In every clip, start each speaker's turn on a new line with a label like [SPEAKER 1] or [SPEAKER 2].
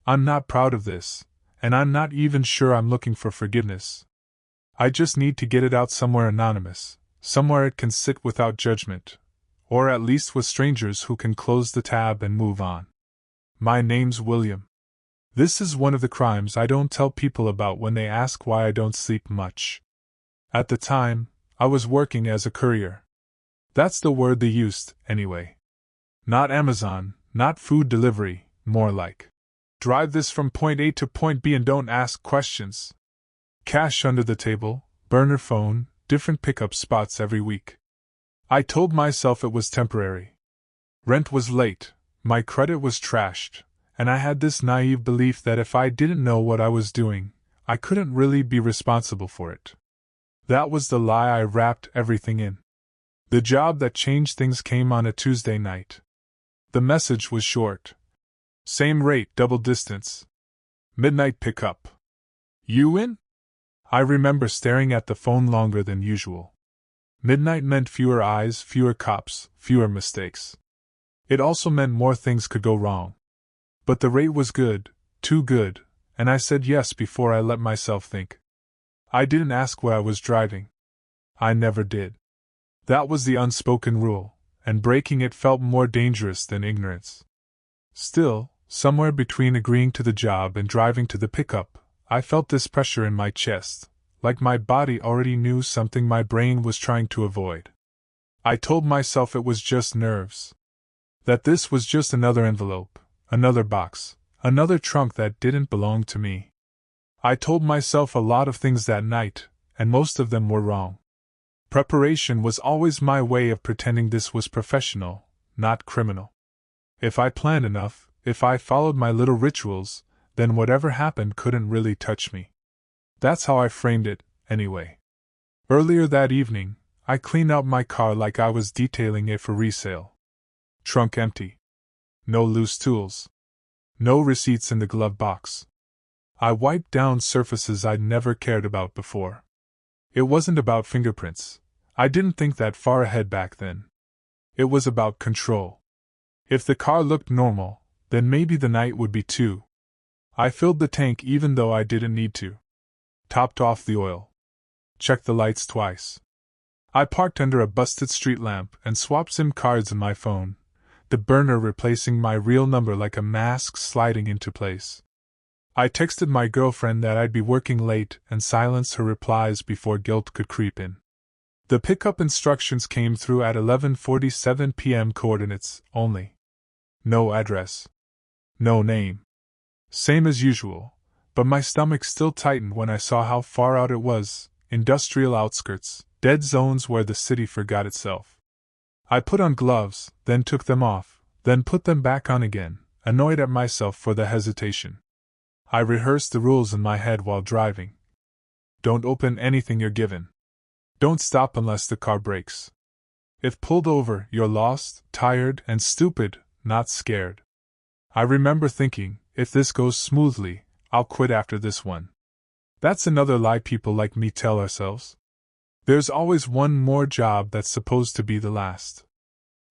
[SPEAKER 1] I'm not proud of this, and I'm not even sure I'm looking for forgiveness. I just need to get it out somewhere anonymous, somewhere it can sit without judgment, or at least with strangers who can close the tab and move on. My name's William. This is one of the crimes I don't tell people about when they ask why I don't sleep much. At the time, I was working as a courier. That's the word they used, anyway. Not Amazon, not food delivery, more like, drive this from point A to point B and don't ask questions. Cash under the table, burner phone, different pickup spots every week. I told myself it was temporary. Rent was late, my credit was trashed, and I had this naive belief that if I didn't know what I was doing, I couldn't really be responsible for it. That was the lie I wrapped everything in. The job that changed things came on a Tuesday night. The message was short. Same rate, double distance. Midnight pickup. You in? I remember staring at the phone longer than usual. Midnight meant fewer eyes, fewer cops, fewer mistakes. It also meant more things could go wrong. But the rate was good, too good, and I said yes before I let myself think. I didn't ask where I was driving. I never did. That was the unspoken rule, and breaking it felt more dangerous than ignorance. Still, somewhere between agreeing to the job and driving to the pickup, I felt this pressure in my chest, like my body already knew something my brain was trying to avoid. I told myself it was just nerves. That this was just another envelope, another box, another trunk that didn't belong to me. I told myself a lot of things that night, and most of them were wrong. Preparation was always my way of pretending this was professional, not criminal. If I planned enough, if I followed my little rituals, then whatever happened couldn't really touch me. That's how I framed it, anyway. Earlier that evening, I cleaned out my car like I was detailing it for resale. Trunk empty. No loose tools. No receipts in the glove box. I wiped down surfaces I'd never cared about before. It wasn't about fingerprints. I didn't think that far ahead back then. It was about control. If the car looked normal, then maybe the night would be too. I filled the tank even though I didn't need to. Topped off the oil. Checked the lights twice. I parked under a busted street lamp and swapped SIM cards in my phone, the burner replacing my real number like a mask sliding into place. I texted my girlfriend that I'd be working late and silenced her replies before guilt could creep in. The pickup instructions came through at 11:47 p.m. coordinates only. No address. No name. Same as usual, but my stomach still tightened when I saw how far out it was, industrial outskirts, dead zones where the city forgot itself. I put on gloves, then took them off, then put them back on again, annoyed at myself for the hesitation. I rehearsed the rules in my head while driving. Don't open anything you're given. Don't stop unless the car brakes. If pulled over, you're lost, tired, and stupid, not scared. I remember thinking, if this goes smoothly, I'll quit after this one. That's another lie people like me tell ourselves. There's always one more job that's supposed to be the last.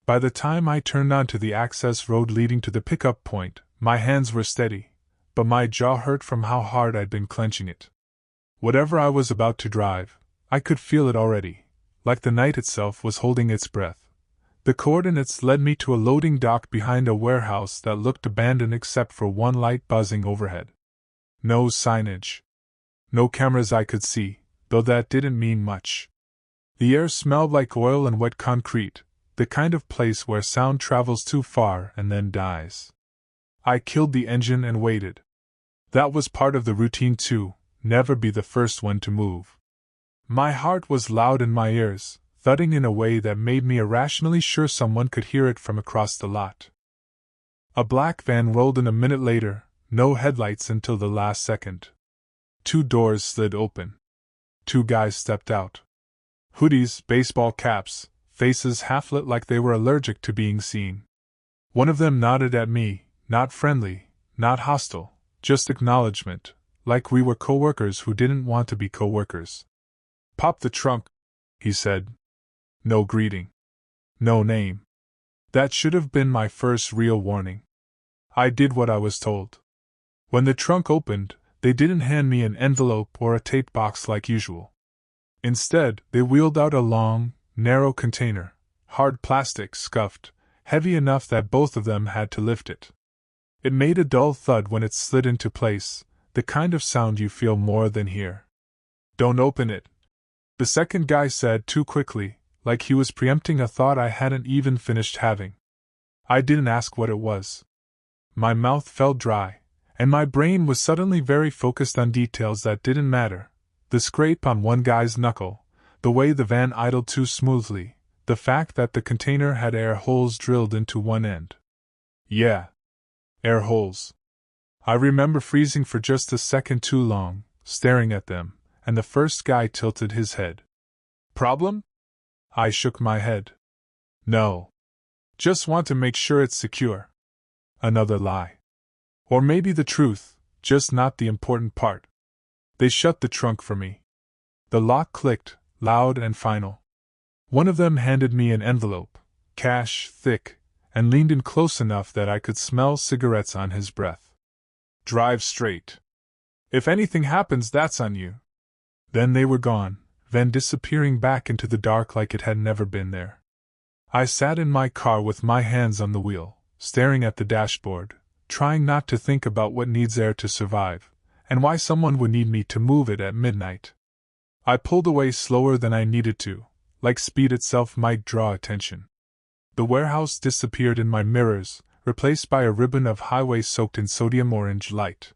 [SPEAKER 1] By the time I turned onto the access road leading to the pickup point, my hands were steady, but my jaw hurt from how hard I'd been clenching it. Whatever I was about to drive, I could feel it already, like the night itself was holding its breath. The coordinates led me to a loading dock behind a warehouse that looked abandoned except for one light buzzing overhead. No signage. No cameras I could see, though that didn't mean much. The air smelled like oil and wet concrete, the kind of place where sound travels too far and then dies. I killed the engine and waited. That was part of the routine too, never be the first one to move. My heart was loud in my ears, thudding in a way that made me irrationally sure someone could hear it from across the lot. A black van rolled in a minute later, no headlights until the last second. 2 doors slid open. 2 guys stepped out. Hoodies, baseball caps, faces half lit like they were allergic to being seen. One of them nodded at me, not friendly, not hostile, just acknowledgement, like we were co-workers who didn't want to be co-workers. "Pop the trunk," he said. No greeting. No name. That should have been my first real warning. I did what I was told. When the trunk opened, they didn't hand me an envelope or a tape box like usual. Instead, they wheeled out a long, narrow container, hard plastic, scuffed, heavy enough that both of them had to lift it. It made a dull thud when it slid into place, the kind of sound you feel more than hear. "Don't open it," the second guy said too quickly, like he was preempting a thought I hadn't even finished having. I didn't ask what it was. My mouth felt dry, and my brain was suddenly very focused on details that didn't matter. The scrape on one guy's knuckle, the way the van idled too smoothly, the fact that the container had air holes drilled into one end. Yeah. Air holes. I remember freezing for just a second too long, staring at them, and the first guy tilted his head. "Problem?" I shook my head. "No. Just want to make sure it's secure." Another lie. Or maybe the truth, just not the important part. They shut the trunk for me. The lock clicked, loud and final. One of them handed me an envelope, cash, thick, and leaned in close enough that I could smell cigarettes on his breath. "Drive straight. If anything happens, that's on you." Then they were gone, then disappearing back into the dark like it had never been there. I sat in my car with my hands on the wheel, staring at the dashboard, trying not to think about what needs air to survive, and why someone would need me to move it at midnight. I pulled away slower than I needed to, like speed itself might draw attention. The warehouse disappeared in my mirrors, replaced by a ribbon of highway soaked in sodium orange light.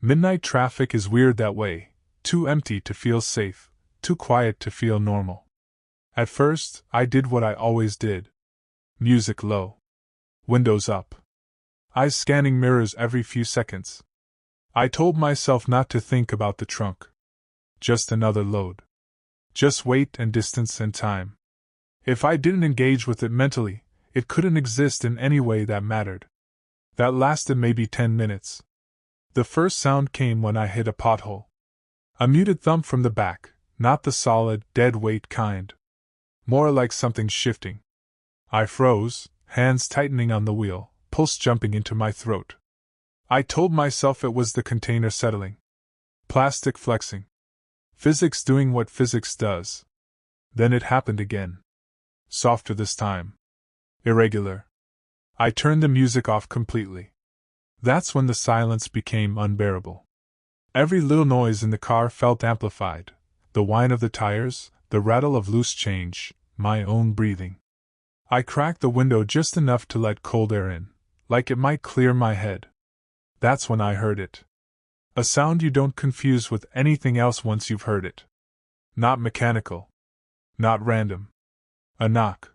[SPEAKER 1] Midnight traffic is weird that way, too empty to feel safe, too quiet to feel normal. At first, I did what I always did. Music low. Windows up. Eyes scanning mirrors every few seconds. I told myself not to think about the trunk. Just another load. Just weight and distance and time. If I didn't engage with it mentally, it couldn't exist in any way that mattered. That lasted maybe 10 minutes. The first sound came when I hit a pothole. A muted thump from the back, not the solid, dead weight kind. More like something shifting. I froze, hands tightening on the wheel, pulse jumping into my throat. I told myself it was the container settling. Plastic flexing. Physics doing what physics does. Then it happened again. Softer this time. Irregular. I turned the music off completely. That's when the silence became unbearable. Every little noise in the car felt amplified. The whine of the tires, the rattle of loose change, my own breathing. I cracked the window just enough to let cold air in, like it might clear my head. That's when I heard it. A sound you don't confuse with anything else once you've heard it. Not mechanical. Not random. A knock.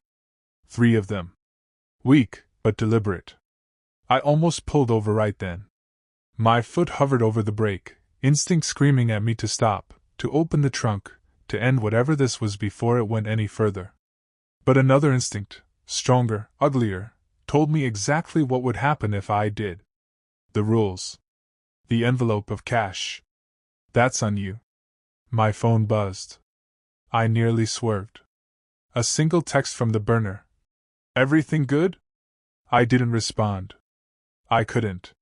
[SPEAKER 1] 3 of them. Weak, but deliberate. I almost pulled over right then. My foot hovered over the brake, instinct screaming at me to stop, to open the trunk, to end whatever this was before it went any further. But another instinct, stronger, uglier, told me exactly what would happen if I did. The rules. The envelope of cash. "That's on you." My phone buzzed. I nearly swerved. A single text from the burner. "Everything good?" I didn't respond. I couldn't.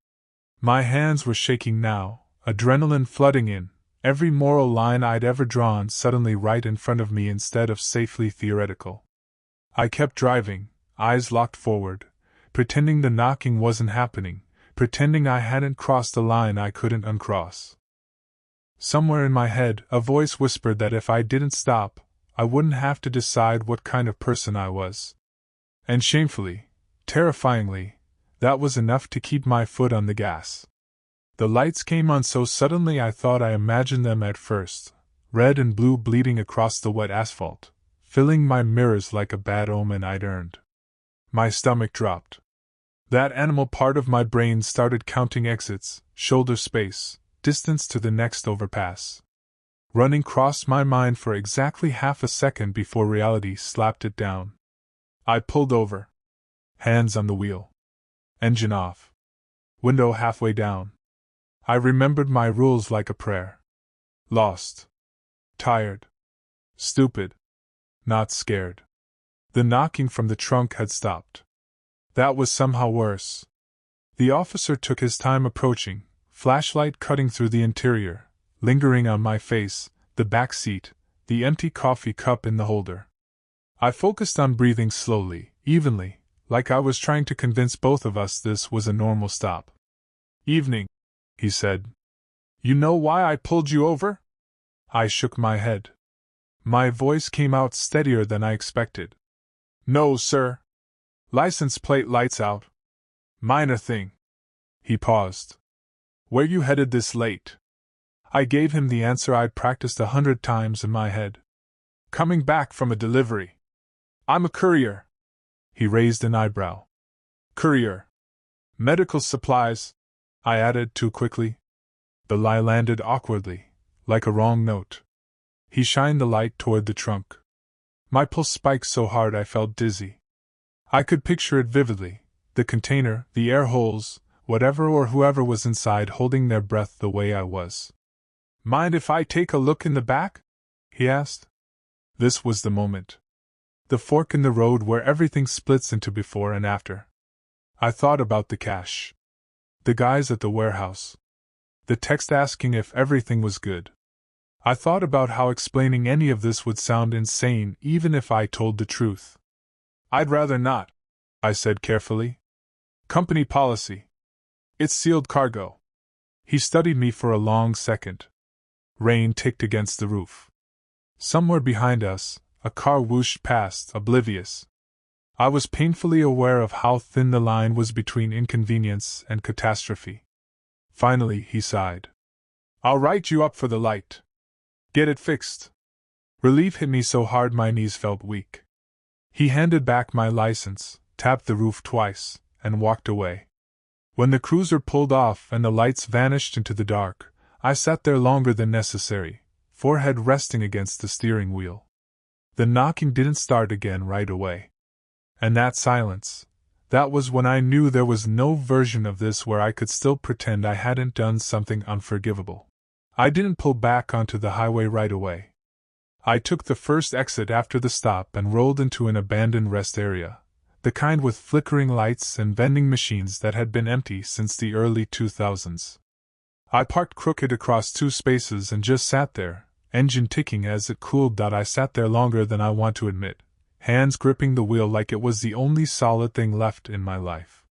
[SPEAKER 1] My hands were shaking now, adrenaline flooding in, every moral line I'd ever drawn suddenly right in front of me instead of safely theoretical. I kept driving, eyes locked forward, pretending the knocking wasn't happening, pretending I hadn't crossed a line I couldn't uncross. Somewhere in my head, a voice whispered that if I didn't stop, I wouldn't have to decide what kind of person I was. And shamefully, terrifyingly, that was enough to keep my foot on the gas. The lights came on so suddenly I thought I imagined them at first, red and blue bleeding across the wet asphalt, filling my mirrors like a bad omen I'd earned. My stomach dropped. That animal part of my brain started counting exits, shoulder space, distance to the next overpass. Running crossed my mind for exactly half a second before reality slapped it down. I pulled over. Hands on the wheel. Engine off. Window halfway down. I remembered my rules like a prayer. Lost. Tired. Stupid. Not scared. The knocking from the trunk had stopped. That was somehow worse. The officer took his time approaching, flashlight cutting through the interior, lingering on my face, the back seat, the empty coffee cup in the holder. I focused on breathing slowly, evenly, like I was trying to convince both of us this was a normal stop. "Evening," he said. "You know why I pulled you over?" I shook my head. My voice came out steadier than I expected. "No, sir. License plate lights out. Minor thing." He paused. "Where you headed this late?" I gave him the answer I'd practiced 100 times in my head. "Coming back from a delivery. I'm a courier." He raised an eyebrow. "Courier. Medical supplies," I added too quickly. The lie landed awkwardly, like a wrong note. He shined the light toward the trunk. My pulse spiked so hard I felt dizzy. I could picture it vividly, the container, the air holes, whatever or whoever was inside holding their breath the way I was. "Mind if I take a look in the back?" he asked. This was the moment. The fork in the road where everything splits into before and after. I thought about the cash. The guys at the warehouse. The text asking if everything was good. I thought about how explaining any of this would sound insane even if I told the truth. "I'd rather not," I said carefully. "Company policy. It's sealed cargo." He studied me for a long second. Rain ticked against the roof. Somewhere behind us, a car whooshed past, oblivious. I was painfully aware of how thin the line was between inconvenience and catastrophe. Finally, he sighed. "I'll write you up for the light. Get it fixed." Relief hit me so hard my knees felt weak. He handed back my license, tapped the roof twice, and walked away. When the cruiser pulled off and the lights vanished into the dark, I sat there longer than necessary, forehead resting against the steering wheel. The knocking didn't start again right away. And that silence, that was when I knew there was no version of this where I could still pretend I hadn't done something unforgivable. I didn't pull back onto the highway right away. I took the first exit after the stop and rolled into an abandoned rest area, the kind with flickering lights and vending machines that had been empty since the early 2000s. I parked crooked across 2 spaces and just sat there, engine ticking as it cooled. I sat there longer than I want to admit, hands gripping the wheel like it was the only solid thing left in my life.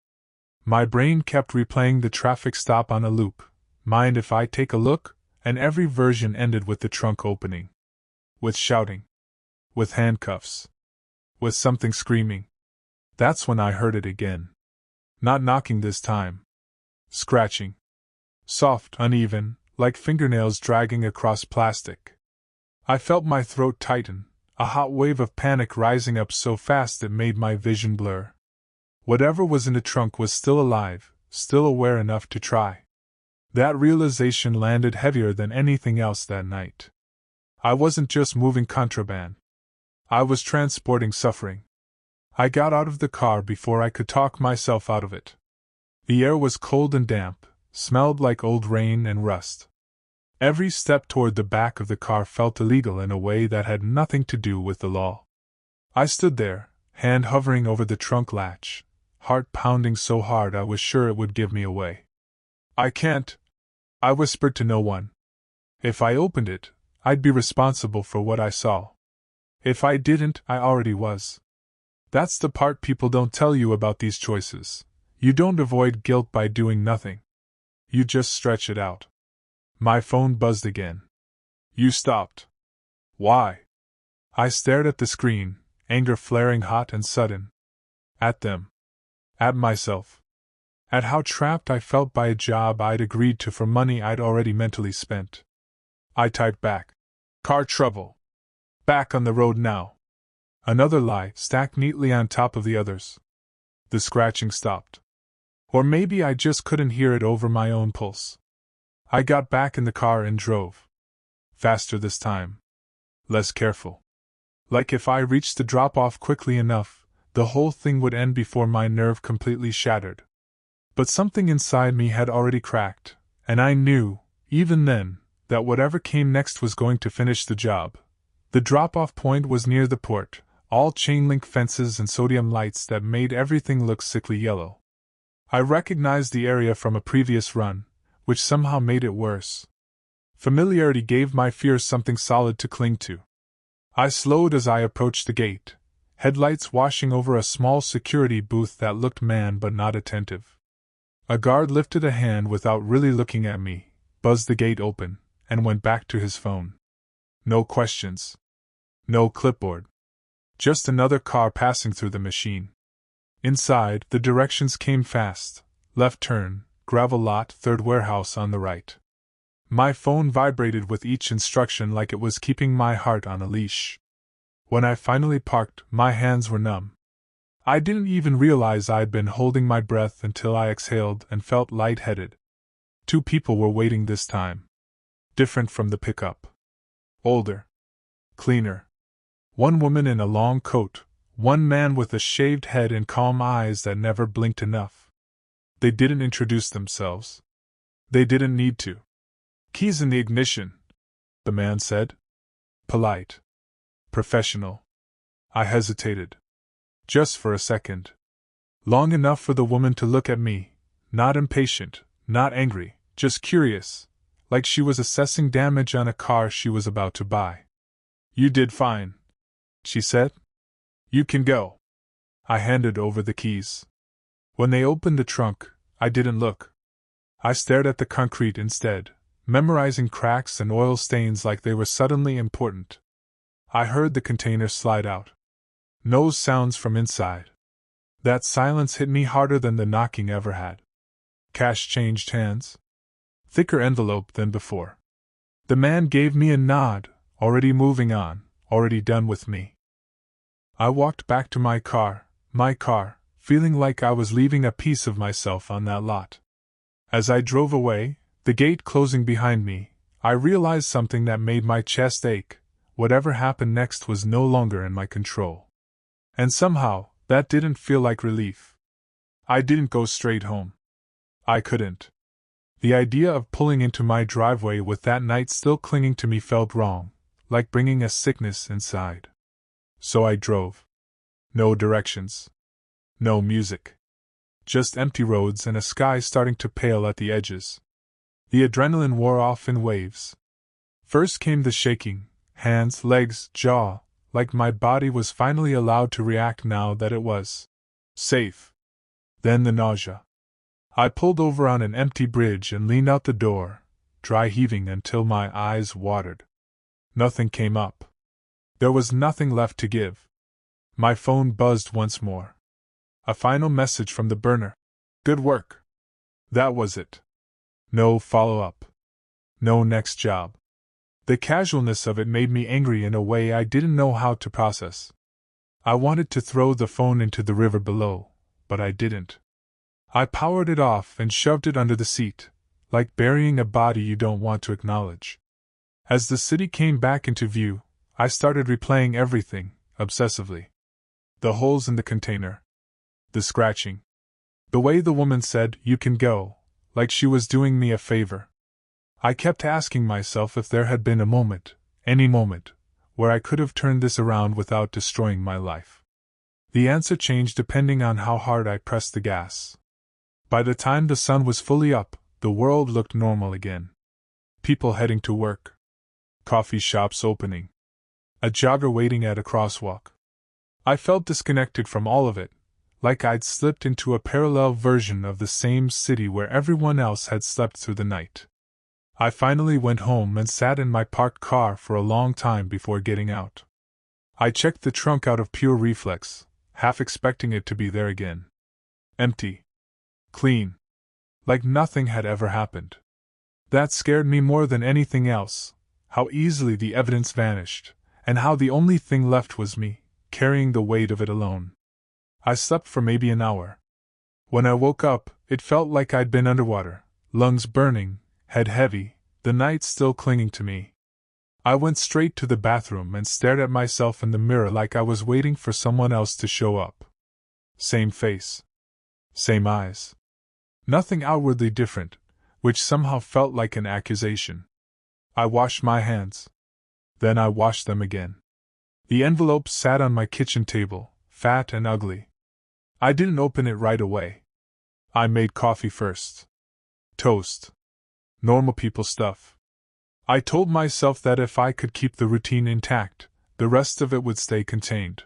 [SPEAKER 1] My brain kept replaying the traffic stop on a loop. "Mind if I take a look?" And every version ended with the trunk opening. With shouting. With handcuffs. With something screaming. That's when I heard it again. Not knocking this time. Scratching. Soft, uneven, like fingernails dragging across plastic. I felt my throat tighten, a hot wave of panic rising up so fast it made my vision blur. Whatever was in the trunk was still alive, still aware enough to try. That realization landed heavier than anything else that night. I wasn't just moving contraband. I was transporting suffering. I got out of the car before I could talk myself out of it. The air was cold and damp, smelled like old rain and rust. Every step toward the back of the car felt illegal in a way that had nothing to do with the law. I stood there, hand hovering over the trunk latch, heart pounding so hard I was sure it would give me away. "I can't," I whispered to no one. "If I opened it, I'd be responsible for what I saw. If I didn't, I already was." That's the part people don't tell you about these choices. You don't avoid guilt by doing nothing. You just stretch it out. My phone buzzed again. "You stopped. Why?" I stared at the screen, anger flaring hot and sudden. At them. At myself. At how trapped I felt by a job I'd agreed to for money I'd already mentally spent. I typed back. "Car trouble. Back on the road now." Another lie, stacked neatly on top of the others. The scratching stopped. Or maybe I just couldn't hear it over my own pulse. I got back in the car and drove. Faster this time. Less careful. Like if I reached the drop-off quickly enough, the whole thing would end before my nerve completely shattered. But something inside me had already cracked, and I knew, even then, that whatever came next was going to finish the job. The drop-off point was near the port, all chain-link fences and sodium lights that made everything look sickly yellow. I recognized the area from a previous run, which somehow made it worse. Familiarity gave my fears something solid to cling to. I slowed as I approached the gate, headlights washing over a small security booth that looked manned but not attentive. A guard lifted a hand without really looking at me, buzzed the gate open, and went back to his phone. No questions. No clipboard. Just another car passing through the machine. Inside, the directions came fast. Left turn, gravel lot, third warehouse on the right. My phone vibrated with each instruction like it was keeping my heart on a leash. When I finally parked, my hands were numb. I didn't even realize I'd been holding my breath until I exhaled and felt lightheaded. 2 people were waiting this time. Different from the pickup. Older. Cleaner. 1 woman in a long coat, 1 man with a shaved head and calm eyes that never blinked enough. They didn't introduce themselves. They didn't need to. "Keys in the ignition," the man said. Polite. Professional. I hesitated. Just for a second. Long enough for the woman to look at me, not impatient, not angry, just curious, like she was assessing damage on a car she was about to buy. "You did fine," she said. "You can go." I handed over the keys. When they opened the trunk, I didn't look. I stared at the concrete instead, memorizing cracks and oil stains like they were suddenly important. I heard the container slide out. No sounds from inside. That silence hit me harder than the knocking ever had. Cash changed hands. Thicker envelope than before. The man gave me a nod, already moving on, already done with me. I walked back to my car, feeling like I was leaving a piece of myself on that lot. As I drove away, the gate closing behind me, I realized something that made my chest ache. Whatever happened next was no longer in my control. And somehow, that didn't feel like relief. I didn't go straight home. I couldn't. The idea of pulling into my driveway with that night still clinging to me felt wrong, like bringing a sickness inside. So I drove. No directions. No music. Just empty roads and a sky starting to pale at the edges. The adrenaline wore off in waves. First came the shaking, hands, legs, jaw, like my body was finally allowed to react now that it was safe. Then the nausea. I pulled over on an empty bridge and leaned out the door, dry heaving until my eyes watered. Nothing came up. There was nothing left to give. My phone buzzed once more. A final message from the burner. "Good work." That was it. No follow-up. No next job. The casualness of it made me angry in a way I didn't know how to process. I wanted to throw the phone into the river below, but I didn't. I powered it off and shoved it under the seat, like burying a body you don't want to acknowledge. As the city came back into view, I started replaying everything, obsessively. The holes in the container. The scratching. The way the woman said, "You can go," like she was doing me a favor. I kept asking myself if there had been a moment, any moment, where I could have turned this around without destroying my life. The answer changed depending on how hard I pressed the gas. By the time the sun was fully up, the world looked normal again. People heading to work. Coffee shops opening. A jogger waiting at a crosswalk. I felt disconnected from all of it, like I'd slipped into a parallel version of the same city where everyone else had slept through the night. I finally went home and sat in my parked car for a long time before getting out. I checked the trunk out of pure reflex, half expecting it to be there again. Empty. Clean. Like nothing had ever happened. That scared me more than anything else, how easily the evidence vanished, and how the only thing left was me, carrying the weight of it alone. I slept for maybe an hour. When I woke up, it felt like I'd been underwater, lungs burning, head heavy, the night still clinging to me. I went straight to the bathroom and stared at myself in the mirror like I was waiting for someone else to show up. Same face. Same eyes. Nothing outwardly different, which somehow felt like an accusation. I washed my hands. Then I washed them again. The envelope sat on my kitchen table, fat and ugly. I didn't open it right away. I made coffee first. Toast. Normal people stuff. I told myself that if I could keep the routine intact, the rest of it would stay contained.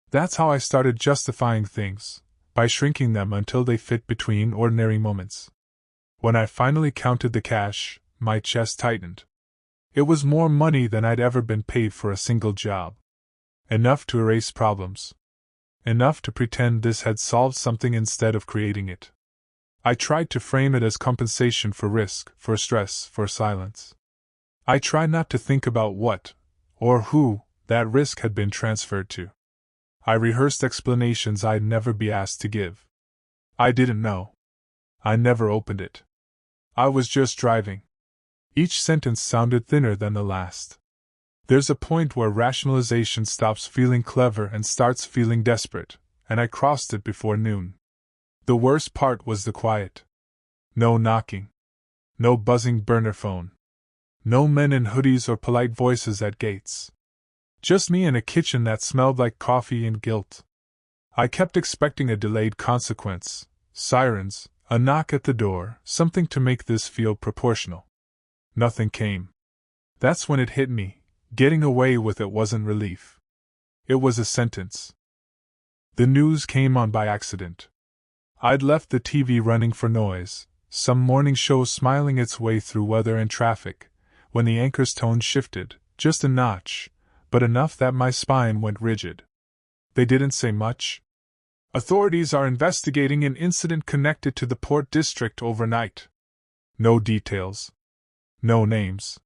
[SPEAKER 1] That's how I started justifying things, by shrinking them until they fit between ordinary moments. When I finally counted the cash, my chest tightened. It was more money than I'd ever been paid for a single job. Enough to erase problems. Enough to pretend this had solved something instead of creating it. I tried to frame it as compensation for risk, for stress, for silence. I tried not to think about what, or who, that risk had been transferred to. I rehearsed explanations I'd never be asked to give. I didn't know. I never opened it. I was just driving. Each sentence sounded thinner than the last. There's a point where rationalization stops feeling clever and starts feeling desperate, and I crossed it before noon. The worst part was the quiet. No knocking. No buzzing burner phone. No men in hoodies or polite voices at gates. Just me in a kitchen that smelled like coffee and guilt. I kept expecting a delayed consequence, sirens, a knock at the door, something to make this feel proportional. Nothing came. That's when it hit me. Getting away with it wasn't relief. It was a sentence. The news came on by accident. I'd left the TV running for noise, some morning show smiling its way through weather and traffic, when the anchor's tone shifted, just a notch, but enough that my spine went rigid. They didn't say much. Authorities are investigating an incident connected to the Port District overnight. No details. No names.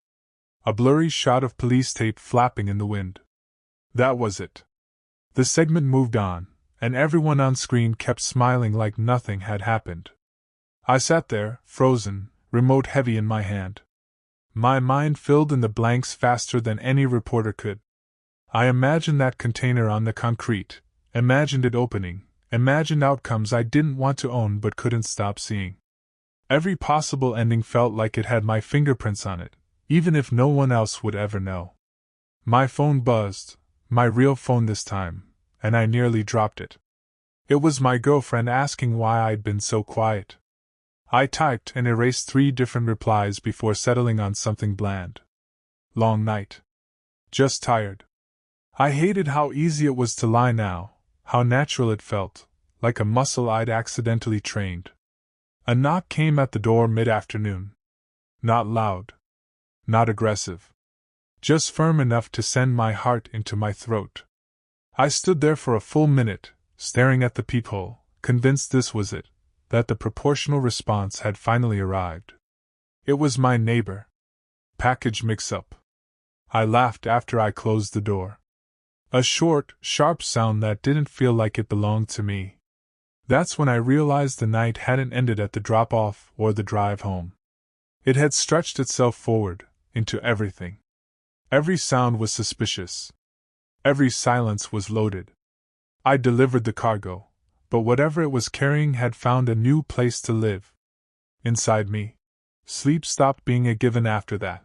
[SPEAKER 1] A blurry shot of police tape flapping in the wind. That was it. The segment moved on, and everyone on screen kept smiling like nothing had happened. I sat there, frozen, remote heavy in my hand. My mind filled in the blanks faster than any reporter could. I imagined that container on the concrete, imagined it opening, imagined outcomes I didn't want to own but couldn't stop seeing. Every possible ending felt like it had my fingerprints on it, even if no one else would ever know. My phone buzzed, my real phone this time, and I nearly dropped it. It was my girlfriend asking why I'd been so quiet. I typed and erased 3 different replies before settling on something bland. Long night. Just tired. I hated how easy it was to lie now, how natural it felt, like a muscle I'd accidentally trained. A knock came at the door mid-afternoon. Not loud. Not aggressive. Just firm enough to send my heart into my throat. I stood there for a full minute, staring at the peephole, convinced this was it, that the proportional response had finally arrived. It was my neighbor. Package mix-up. I laughed after I closed the door. A short, sharp sound that didn't feel like it belonged to me. That's when I realized the night hadn't ended at the drop-off or the drive home. It had stretched itself forward, into everything. Every sound was suspicious. Every silence was loaded. I delivered the cargo, but whatever it was carrying had found a new place to live. Inside me. Sleep stopped being a given after that.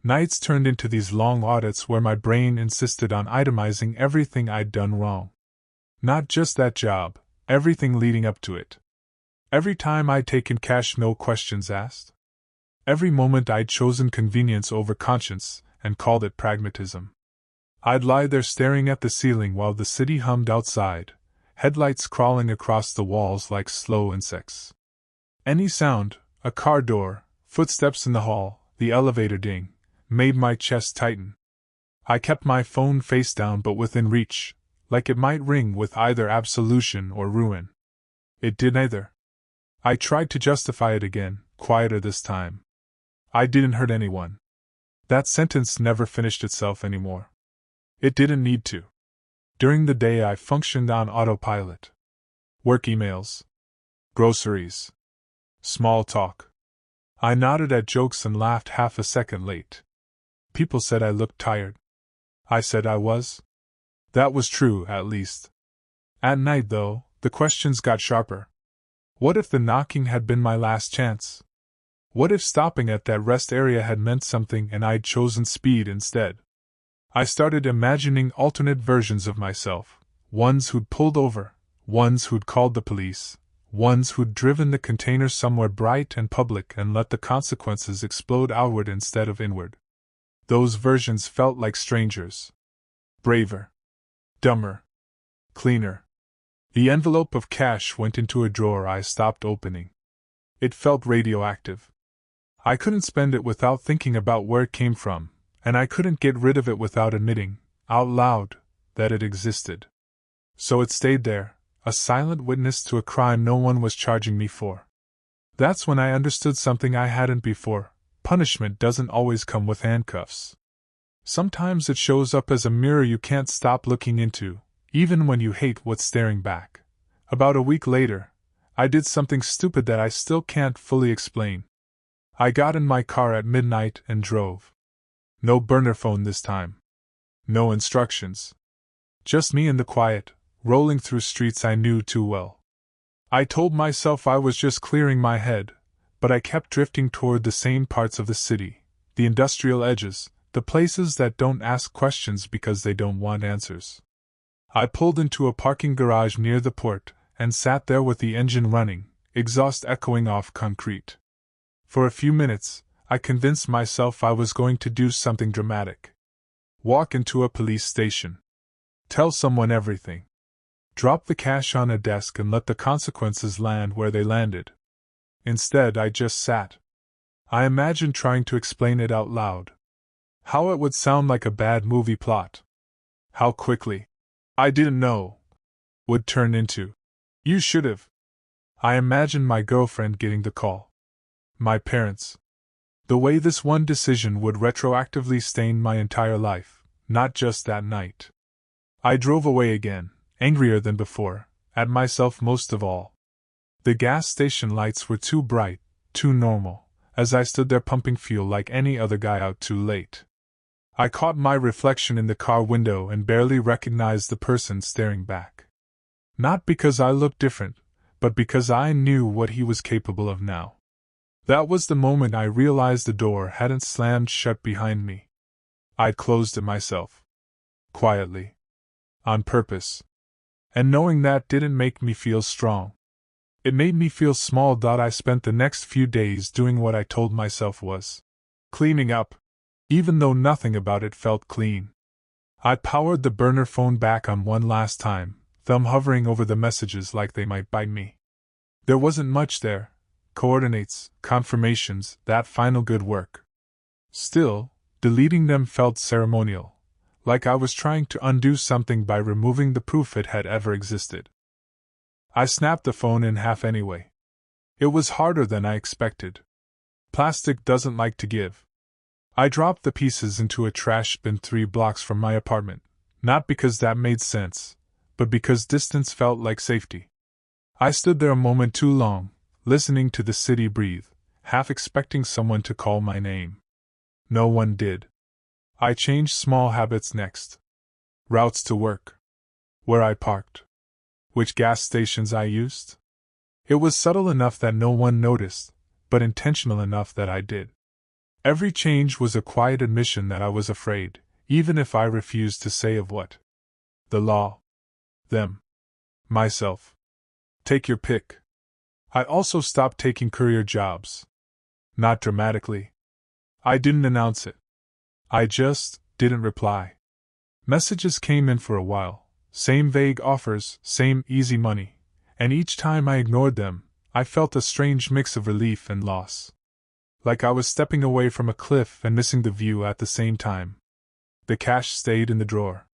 [SPEAKER 1] Nights turned into these long audits where my brain insisted on itemizing everything I'd done wrong. Not just that job, everything leading up to it. Every time I'd taken cash, no questions asked. Every moment I'd chosen convenience over conscience and called it pragmatism. I'd lie there staring at the ceiling while the city hummed outside, headlights crawling across the walls like slow insects. Any sound, a car door, footsteps in the hall, the elevator ding, made my chest tighten. I kept my phone face down but within reach, like it might ring with either absolution or ruin. It did neither. I tried to justify it again, quieter this time. I didn't hurt anyone. That sentence never finished itself anymore. It didn't need to. During the day I functioned on autopilot. Work emails. Groceries. Small talk. I nodded at jokes and laughed half a second late. People said I looked tired. I said I was. That was true, at least. At night, though, the questions got sharper. What if the knocking had been my last chance? What if stopping at that rest area had meant something and I'd chosen speed instead? I started imagining alternate versions of myself, ones who'd pulled over, ones who'd called the police, ones who'd driven the container somewhere bright and public and let the consequences explode outward instead of inward. Those versions felt like strangers. Braver. Dumber. Cleaner. The envelope of cash went into a drawer I stopped opening. It felt radioactive. I couldn't spend it without thinking about where it came from, and I couldn't get rid of it without admitting, out loud, that it existed. So it stayed there, a silent witness to a crime no one was charging me for. That's when I understood something I hadn't before. Punishment doesn't always come with handcuffs. Sometimes it shows up as a mirror you can't stop looking into, even when you hate what's staring back. About a week later, I did something stupid that I still can't fully explain. I got in my car at midnight and drove. No burner phone this time. No instructions. Just me in the quiet, rolling through streets I knew too well. I told myself I was just clearing my head, but I kept drifting toward the same parts of the city, the industrial edges, the places that don't ask questions because they don't want answers. I pulled into a parking garage near the port and sat there with the engine running, exhaust echoing off concrete. For a few minutes, I convinced myself I was going to do something dramatic. Walk into a police station. Tell someone everything. Drop the cash on a desk and let the consequences land where they landed. Instead, I just sat. I imagined trying to explain it out loud. How it would sound like a bad movie plot. How quickly, I didn't know, would turn into, "You should've." I imagined my girlfriend getting the call. My parents. The way this one decision would retroactively stain my entire life, not just that night. I drove away again, angrier than before, at myself most of all. The gas station lights were too bright, too normal, as I stood there pumping fuel like any other guy out too late. I caught my reflection in the car window and barely recognized the person staring back. Not because I looked different, but because I knew what he was capable of now. That was the moment I realized the door hadn't slammed shut behind me. I'd closed it myself. Quietly. On purpose. And knowing that didn't make me feel strong. It made me feel small. I spent the next few days doing what I told myself was cleaning up, even though nothing about it felt clean. I powered the burner phone back on one last time, thumb hovering over the messages like they might bite me. There wasn't much there. Coordinates, confirmations, that final good work. Still, deleting them felt ceremonial, like I was trying to undo something by removing the proof it had ever existed. I snapped the phone in half anyway. It was harder than I expected. Plastic doesn't like to give. I dropped the pieces into a trash bin 3 blocks from my apartment, not because that made sense, but because distance felt like safety. I stood there a moment too long, listening to the city breathe, half expecting someone to call my name. No one did. I changed small habits next. Routes to work. Where I parked. Which gas stations I used. It was subtle enough that no one noticed, but intentional enough that I did. Every change was a quiet admission that I was afraid, even if I refused to say of what. The law. Them. Myself. Take your pick. I also stopped taking courier jobs. Not dramatically. I didn't announce it. I just didn't reply. Messages came in for a while, same vague offers, same easy money, and each time I ignored them, I felt a strange mix of relief and loss. Like I was stepping away from a cliff and missing the view at the same time. The cash stayed in the drawer.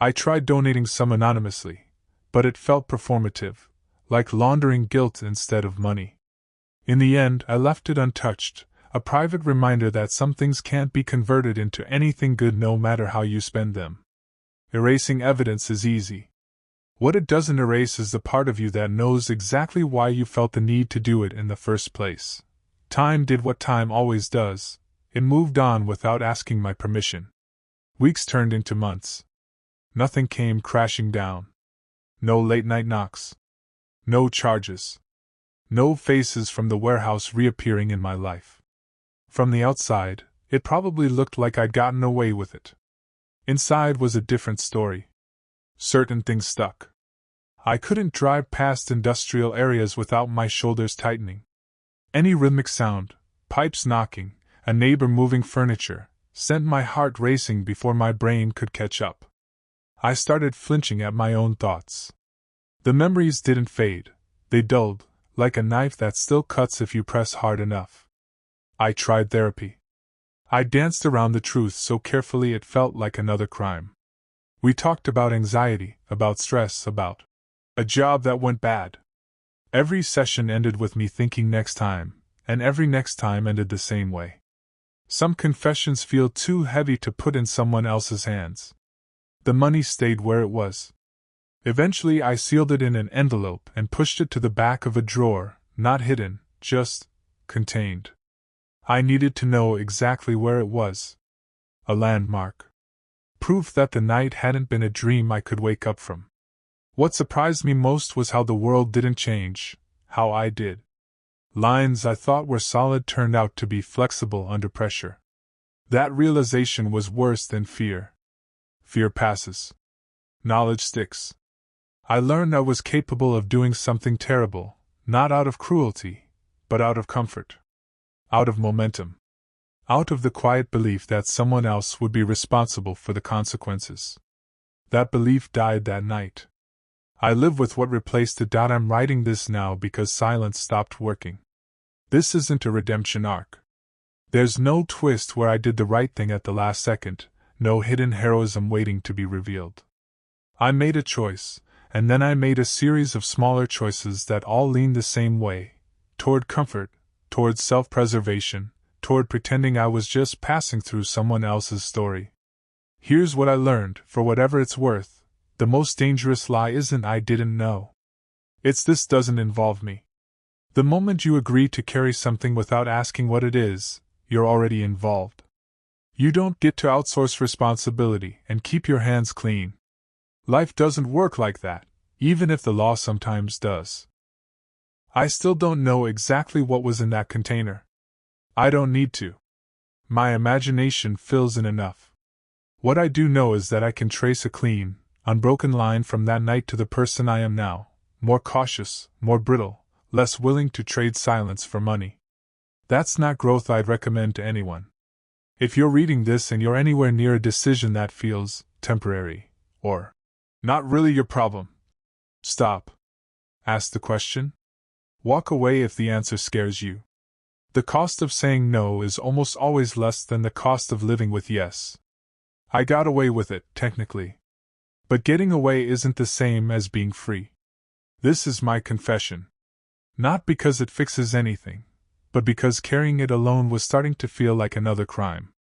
[SPEAKER 1] I tried donating some anonymously, but it felt performative, like laundering guilt instead of money. In the end, I left it untouched, a private reminder that some things can't be converted into anything good no matter how you spend them. Erasing evidence is easy. What it doesn't erase is the part of you that knows exactly why you felt the need to do it in the first place. Time did what time always does. It moved on without asking my permission. Weeks turned into months. Nothing came crashing down. No late-night knocks. No charges. No faces from the warehouse reappearing in my life. From the outside, it probably looked like I'd gotten away with it. Inside was a different story. Certain things stuck. I couldn't drive past industrial areas without my shoulders tightening. Any rhythmic sound, pipes knocking, a neighbor moving furniture, sent my heart racing before my brain could catch up. I started flinching at my own thoughts. The memories didn't fade, they dulled, like a knife that still cuts if you press hard enough. I tried therapy. I danced around the truth so carefully it felt like another crime. We talked about anxiety, about stress, about a job that went bad. Every session ended with me thinking next time, and every next time ended the same way. Some confessions feel too heavy to put in someone else's hands. The money stayed where it was. Eventually I sealed it in an envelope and pushed it to the back of a drawer, not hidden, just contained. I needed to know exactly where it was. A landmark. Proof that the night hadn't been a dream I could wake up from. What surprised me most was how the world didn't change, how I did. Lines I thought were solid turned out to be flexible under pressure. That realization was worse than fear. Fear passes. Knowledge sticks. I learned I was capable of doing something terrible, not out of cruelty, but out of comfort. Out of momentum. Out of the quiet belief that someone else would be responsible for the consequences. That belief died that night. I live with what replaced it. I'm writing this now because silence stopped working. This isn't a redemption arc. There's no twist where I did the right thing at the last second, no hidden heroism waiting to be revealed. I made a choice, and then I made a series of smaller choices that all leaned the same way, toward comfort, toward self-preservation, toward pretending I was just passing through someone else's story. Here's what I learned, for whatever it's worth, the most dangerous lie isn't I didn't know. It's this doesn't involve me. The moment you agree to carry something without asking what it is, you're already involved. You don't get to outsource responsibility and keep your hands clean. Life doesn't work like that, even if the law sometimes does. I still don't know exactly what was in that container. I don't need to. My imagination fills in enough. What I do know is that I can trace a clean, unbroken line from that night to the person I am now, more cautious, more brittle, less willing to trade silence for money. That's not growth I'd recommend to anyone. If you're reading this and you're anywhere near a decision that feels temporary, or not really your problem, stop. Ask the question. Walk away if the answer scares you. The cost of saying no is almost always less than the cost of living with yes. I got away with it, technically. But getting away isn't the same as being free. This is my confession. Not because it fixes anything, but because carrying it alone was starting to feel like another crime.